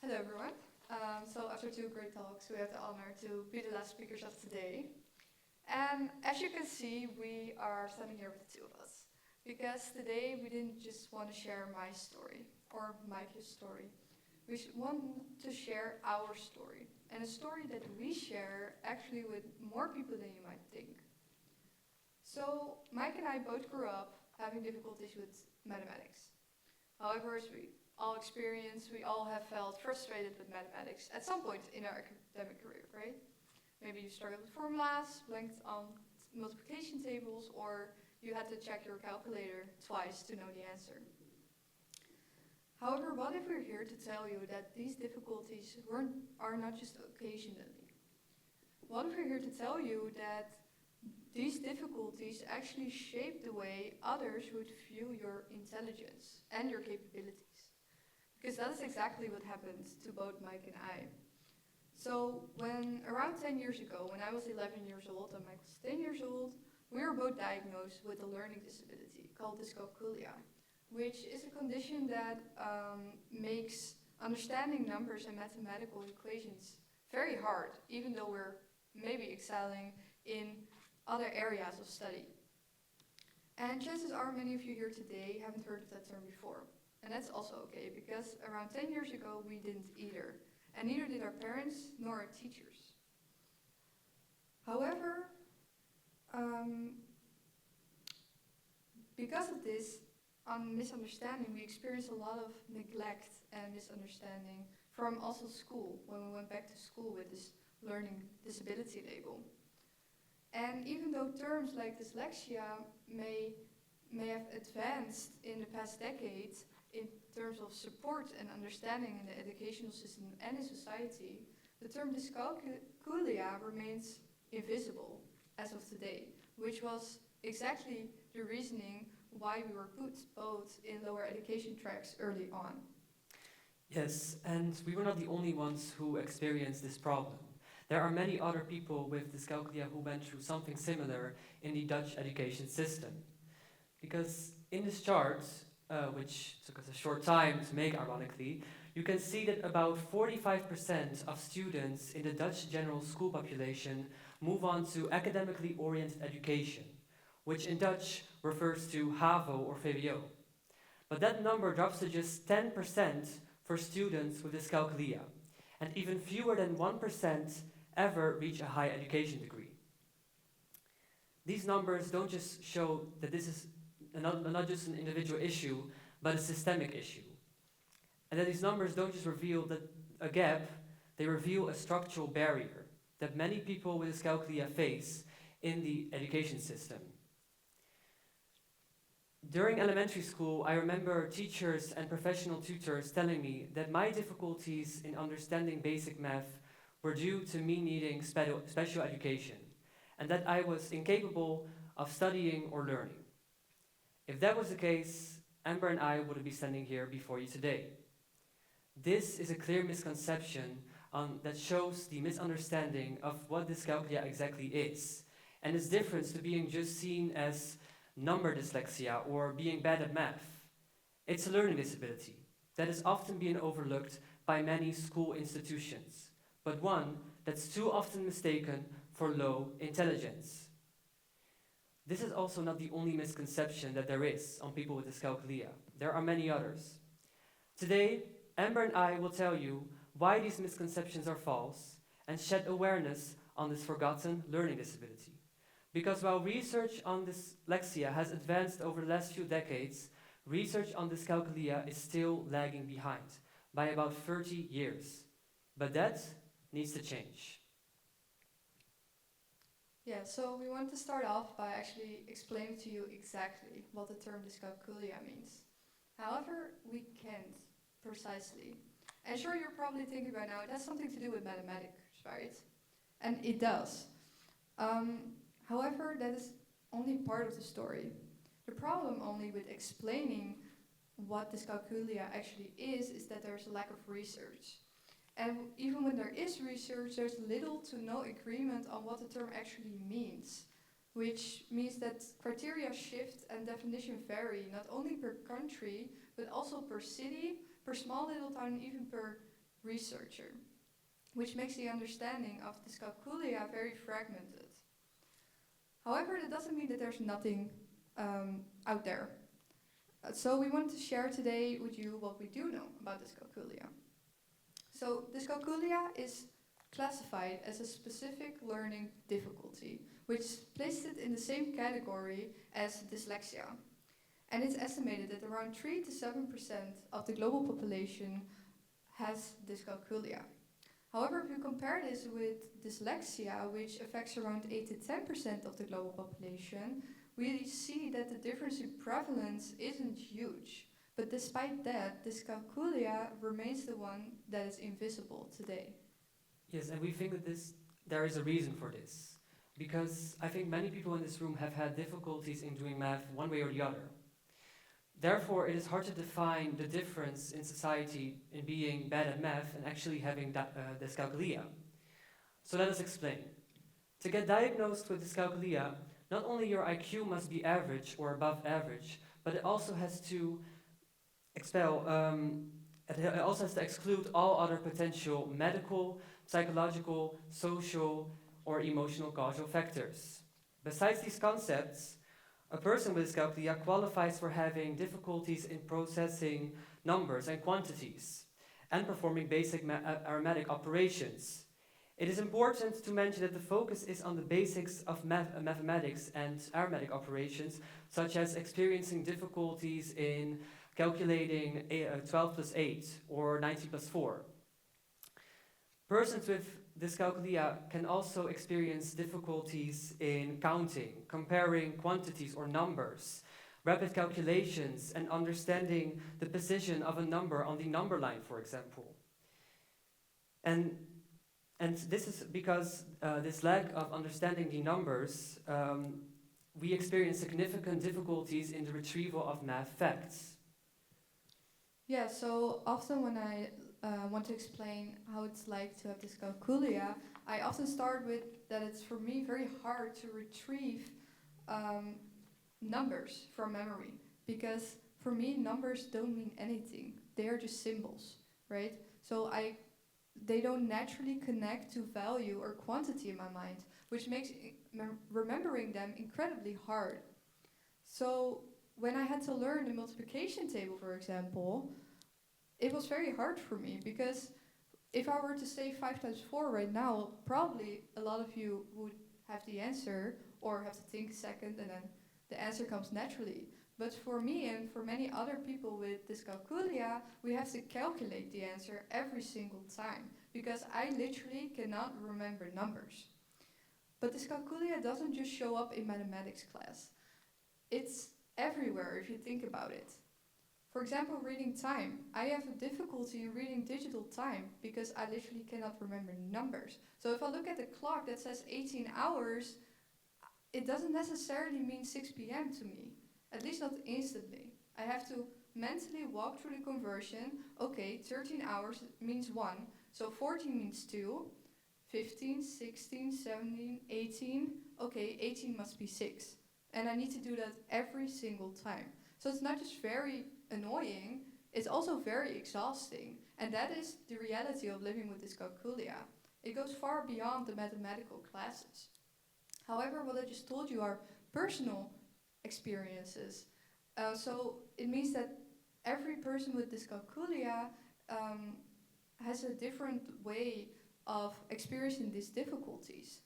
Hello everyone. So after two great talks, we have the honor to be the last speakers of today. And as you can see, we are standing here with the two of us. Because today we didn't just want to share my story or Mike's story. We want to share our story. And a story that we share actually with more people than you might think. So Mike and I both grew up having difficulties with mathematics. However, as we all experience, we all have felt frustrated with mathematics at some point in our academic career, right? Maybe you struggled with formulas, blanked on multiplication tables, or you had to check your calculator twice to know the answer. However, what if we're here to tell you that these difficulties are not just occasionally? What if we're here to tell you that these difficulties actually shape the way others would view your intelligence and your capabilities? Because that is exactly what happened to both Mike and I. So when around 10 years ago, when I was 11 years old and Mike was 10 years old, we were both diagnosed with a learning disability called dyscalculia, which is a condition that makes understanding numbers and mathematical equations very hard, even though we're maybe excelling in other areas of study. And chances are many of you here today haven't heard of that term before. And that's also okay, because around 10 years ago we didn't either. And neither did our parents nor our teachers. However, because of this misunderstanding, we experienced a lot of neglect and misunderstanding from also school, when we went back to school with this learning disability label. And even though terms like dyslexia may have advanced in the past decades in terms of support and understanding in the educational system and in society, the term dyscalculia remains invisible as of today, which was exactly the reasoning why we were put both in lower education tracks early on. Yes, and we were not the only ones who experienced this problem. There are many other people with dyscalculia who went through something similar in the Dutch education system. Because in this chart, which took us a short time to make ironically, you can see that about 45% of students in the Dutch general school population move on to academically oriented education, which in Dutch refers to HAVO or VWO. But that number drops to just 10% for students with dyscalculia, and even fewer than 1% ever reach a higher education degree. These numbers don't just show that this is not just an individual issue, but a systemic issue. And that these numbers don't just reveal a gap, they reveal a structural barrier that many people with dyscalculia face in the education system. During elementary school, I remember teachers and professional tutors telling me that my difficulties in understanding basic math were due to me needing special education, and that I was incapable of studying or learning. If that was the case, Amber and I wouldn't be standing here before you today. This is a clear misconception that shows the misunderstanding of what dyscalculia exactly is, and its difference to being just seen as number dyslexia or being bad at math. It's a learning disability that is often being overlooked by many school institutions, but one that's too often mistaken for low intelligence. This is also not the only misconception that there is on people with dyscalculia. There are many others. Today, Amber and I will tell you why these misconceptions are false and shed awareness on this forgotten learning disability. Because while research on dyslexia has advanced over the last few decades, research on dyscalculia is still lagging behind by about 30 years. But that needs to change. Yeah, so we want to start off by actually explaining to you exactly what the term dyscalculia means. However, we can't precisely. And sure, you're probably thinking by now, it has something to do with mathematics, right? And it does. However, that is only part of the story. The problem only with explaining what dyscalculia actually is that there's a lack of research. And even when there is research, there's little to no agreement on what the term actually means, which means that criteria shift and definition vary, not only per country, but also per city, per small little town, and even per researcher, which makes the understanding of dyscalculia very fragmented. However, that doesn't mean that there's nothing out there. So we wanted to share today with you what we do know about dyscalculia. So dyscalculia is classified as a specific learning difficulty, which places it in the same category as dyslexia. And it's estimated that around 3 to 7% of the global population has dyscalculia. However, if you compare this with dyslexia, which affects around 8 to 10% of the global population, we see that the difference in prevalence isn't huge. But despite that, dyscalculia remains the one that is invisible today. Yes, and we think that there is a reason for this. Because I think many people in this room have had difficulties in doing math one way or the other. Therefore, it is hard to define the difference in society in being bad at math and actually having dyscalculia. So let us explain. To get diagnosed with dyscalculia, not only your IQ must be average or above average, but it also has to exclude all other potential medical, psychological, social, or emotional causal factors. Besides these concepts, a person with dyscalculia qualifies for having difficulties in processing numbers and quantities and performing basic arithmetic operations. It is important to mention that the focus is on the basics of mathematics and arithmetic operations, such as experiencing difficulties in calculating 12 plus 8 or 19 plus 4. Persons with dyscalculia can also experience difficulties in counting, comparing quantities or numbers, rapid calculations, and understanding the position of a number on the number line, for example. And this is because this lack of understanding the numbers, we experience significant difficulties in the retrieval of math facts. Yeah, so often when I want to explain how it's like to have dyscalculia, I often start with that it's for me very hard to retrieve numbers from memory, because for me numbers don't mean anything. They are just symbols, right? So they don't naturally connect to value or quantity in my mind, which makes remembering them incredibly hard. So when I had to learn the multiplication table, for example, it was very hard for me, because if I were to say 5 times 4 right now, probably a lot of you would have the answer or have to think a second and then the answer comes naturally. But for me and for many other people with dyscalculia, we have to calculate the answer every single time, because I literally cannot remember numbers. But dyscalculia doesn't just show up in mathematics class. It's everywhere if you think about it. For example, reading time. I have a difficulty in reading digital time because I literally cannot remember numbers. So if I look at the clock that says 18 hours, it doesn't necessarily mean 6 p.m. to me, at least not instantly. I have to mentally walk through the conversion. Okay, 13 hours means 1, so 14 means 2, 15, 16, 17, 18. Okay, 18 must be 6. And I need to do that every single time. So it's not just very annoying, it's also very exhausting. And that is the reality of living with dyscalculia. It goes far beyond the mathematical classes. However, what I just told you are personal experiences. So it means that every person with dyscalculia has a different way of experiencing these difficulties.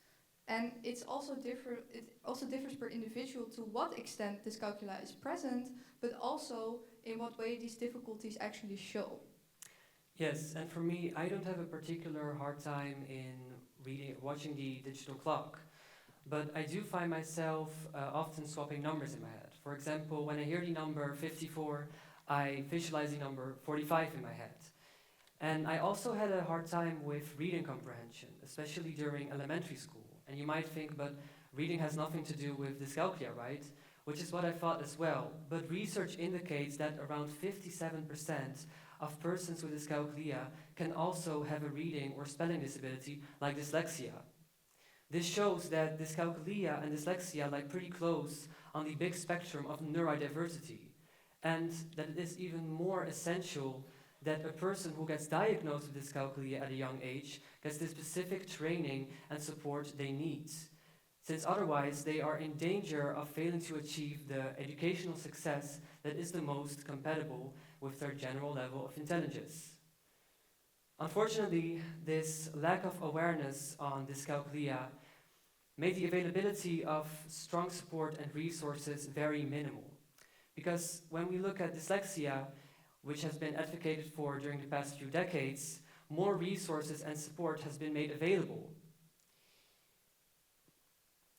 And it also differs per individual to what extent dyscalculia is present, but also in what way these difficulties actually show. Yes, and for me, I don't have a particular hard time in watching the digital clock, but I do find myself often swapping numbers in my head. For example, when I hear the number 54, I visualize the number 45 in my head. And I also had a hard time with reading comprehension, especially during elementary school. And you might think, but reading has nothing to do with dyscalculia, right? Which is what I thought as well. But research indicates that around 57% of persons with dyscalculia can also have a reading or spelling disability like dyslexia. This shows that dyscalculia and dyslexia lie pretty close on the big spectrum of neurodiversity, and that it is even more essential that a person who gets diagnosed with dyscalculia at a young age gets the specific training and support they need, since otherwise they are in danger of failing to achieve the educational success that is the most compatible with their general level of intelligence. Unfortunately, this lack of awareness on dyscalculia made the availability of strong support and resources very minimal. Because when we look at dyslexia, which has been advocated for during the past few decades, more resources and support has been made available.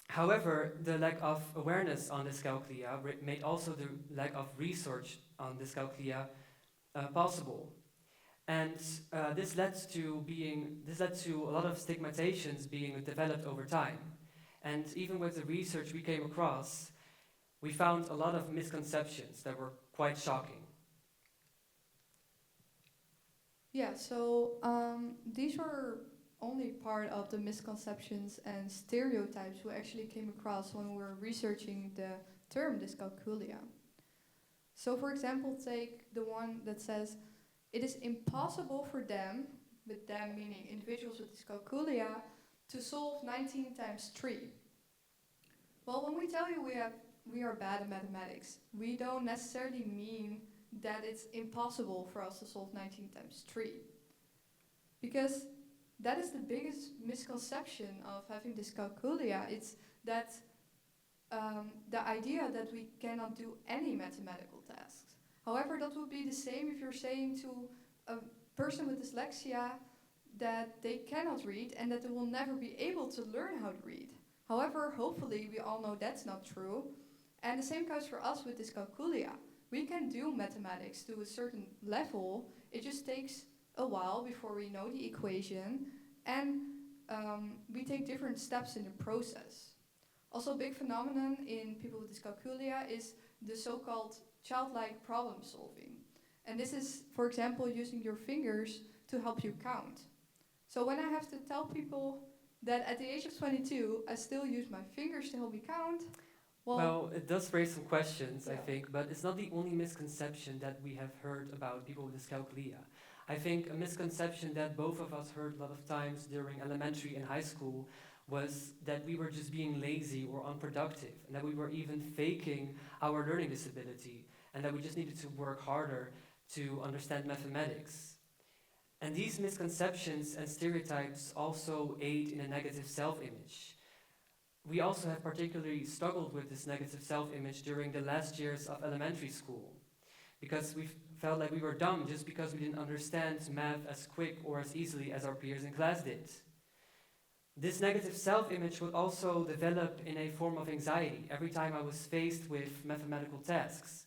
However, the lack of awareness on dyscalculia made also the lack of research on dyscalculia possible. And this led to a lot of stigmatizations being developed over time. And even with the research we came across, we found a lot of misconceptions that were quite shocking. Yeah, so these were only part of the misconceptions and stereotypes we actually came across when we were researching the term dyscalculia. So for example, take the one that says, it is impossible for them, with them meaning individuals with dyscalculia, to solve 19 times 3. Well, when we tell you we are bad at mathematics, we don't necessarily mean that it's impossible for us to solve 19 times 3. Because that is the biggest misconception of having dyscalculia. It's that the idea that we cannot do any mathematical tasks. However, that would be the same if you're saying to a person with dyslexia that they cannot read and that they will never be able to learn how to read. However, hopefully we all know that's not true. And the same goes for us with dyscalculia. We can do mathematics to a certain level. It just takes a while before we know the equation, and we take different steps in the process. Also, a big phenomenon in people with dyscalculia is the so-called childlike problem solving. And this is, for example, using your fingers to help you count. So when I have to tell people that at the age of 22, I still use my fingers to help me count, well, it does raise some questions, yeah. I think, but it's not the only misconception that we have heard about people with dyscalculia. I think a misconception that both of us heard a lot of times during elementary and high school was that we were just being lazy or unproductive, and that we were even faking our learning disability, and that we just needed to work harder to understand mathematics. And these misconceptions and stereotypes also aid in a negative self-image. We also have particularly struggled with this negative self-image during the last years of elementary school, because we felt like we were dumb just because we didn't understand math as quick or as easily as our peers in class did. This negative self-image would also develop in a form of anxiety every time I was faced with mathematical tasks.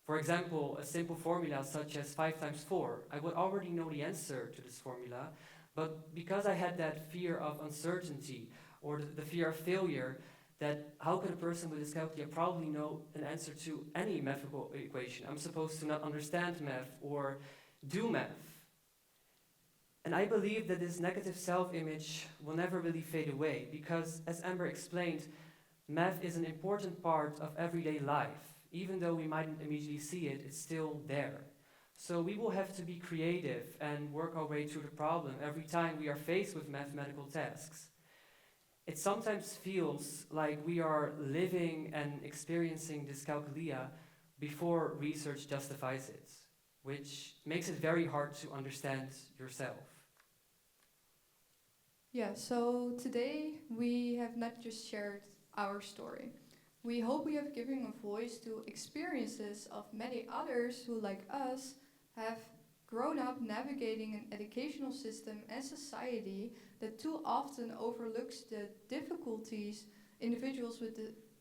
For example, a simple formula such as 5 times 4, I would already know the answer to this formula, but because I had that fear of uncertainty, or the fear of failure, that how could a person with dyscalculia probably know an answer to any mathematical equation? I'm supposed to not understand math or do math. And I believe that this negative self-image will never really fade away, because as Amber explained, math is an important part of everyday life. Even though we mightn't immediately see it, it's still there. So we will have to be creative and work our way through the problem every time we are faced with mathematical tasks. It sometimes feels like we are living and experiencing dyscalculia before research justifies it, which makes it very hard to understand yourself. Yeah, so today we have not just shared our story. We hope we have given a voice to experiences of many others who, like us, have grown up navigating an educational system and society that too often overlooks the difficulties individuals with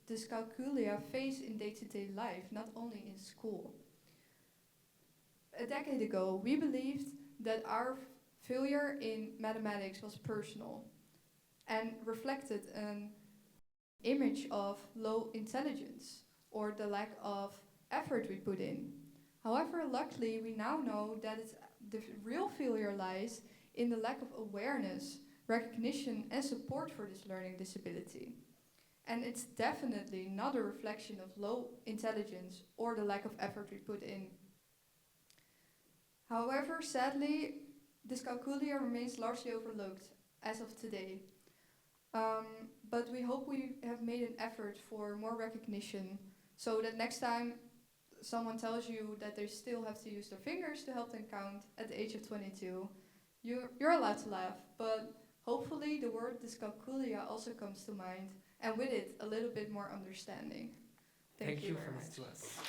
dyscalculia face in day-to-day life, not only in school. A decade ago, we believed that our failure in mathematics was personal and reflected an image of low intelligence or the lack of effort we put in. However, luckily, we now know that the real failure lies in the lack of awareness, recognition, and support for this learning disability. And it's definitely not a reflection of low intelligence or the lack of effort we put in. However, sadly, dyscalculia remains largely overlooked as of today. But we hope we have made an effort for more recognition so that next time someone tells you that they still have to use their fingers to help them count at the age of 22, you're allowed to laugh, but hopefully the word dyscalculia also comes to mind, and with it, a little bit more understanding. Thank you for very this much. to us.